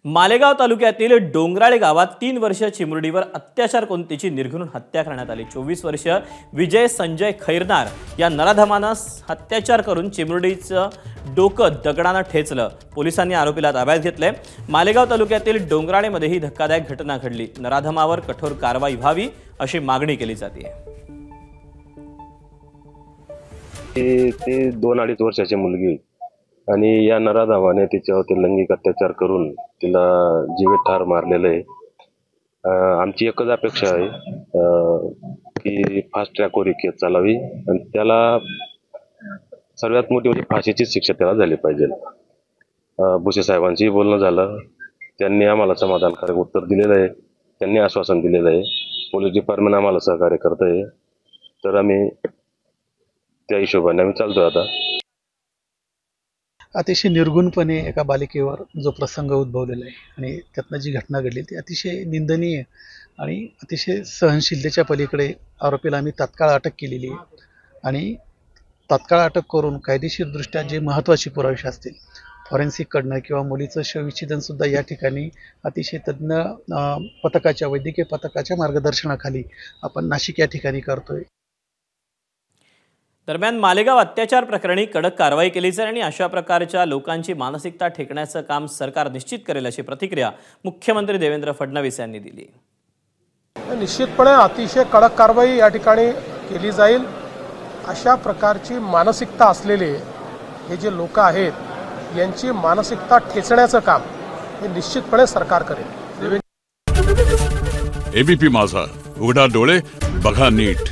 मालेगाव तालुक्यातील डोंगराळे गावात 3 वर्षीय चिमुरडीवर अत्याचार करून तिची निर्घृण हत्या करण्यात आली। 24 वर्षीय विजय संजय खैरनार या नराधमाने अत्याचार करून चिमुरडीचं डोकं दगडाने ठेचलं। पोलिसांनी आरोपीला ताब्यात घेतले। मालेगाव तालुक्यातील डोंगराळेमध्ये ही धक्कादायक घटना घडली। नराधमावर कठोर कारवाई व्हावी अशी मागणी केली जाते। ते 2-2.5 वर्षाची मुलगी आणि या नराधमाने तिच्यावरती लैंगिक अत्याचार करून तिला जीवे ठार मारलेलं आहे। आमची एकच अपेक्षा आहे की फास्ट ट्रॅकवर केस चालावी आणि त्याला सर्वात मोठी म्हणजे फाशीची शिक्षा त्याला झाली पाहिजे। भुसे साहेबांशी बोलणं झालं, त्यांनी आम्हाला समाधानकारक उत्तर दिलेलं आहे। त्यांनी आश्वासन दिलेलं आहे पोलीस डिपार्टमेंट आम्हाला सहकार्य करत आहे, तर आम्ही त्या हिशोबाने आम्ही चालतो। आता अतिशय निर्गुणपणे एका बालिकेवर जो प्रसंग उद्भवलेला आहे आणि त्यातनं जी घटना घडली ती अतिशय निंदनीय आणि अतिशय सहनशीलतेच्या पलीकडे आरोपीला आम्ही तात्काळ अटक केलेली आहे आणि तात्काळ अटक करून कायदेशीरदृष्ट्या जे महत्त्वाचे पुरावे असतील फॉरेन्सिककडनं किंवा मुलीचं शवविच्छेदनसुद्धा या ठिकाणी अतिशय तज्ज्ञ पथकाच्या वैद्यकीय पथकाच्या मार्गदर्शनाखाली आपण नाशिक या ठिकाणी करतोय। दरम्यान मालेगाव अत्याचार प्रकरणी कडक कारवाई केली जाईल आणि अशा प्रकारच्या लोकांची मानसिकता ठेकण्याचं काम सरकार निश्चित करेल अशी प्रतिक्रिया मुख्यमंत्री देवेंद्र फडणवीस यांनी दिली। निश्चितपणे अतिशय कडक कारवाई या ठिकाणी केली जाईल। अशा प्रकारची मानसिकता असलेले हे जे लोक आहेत यांची मानसिकता ठेचण्याचं काम हे निश्चितपणे सरकार करेल। एबीपी माझा, उघडा डोळे बघा नीट।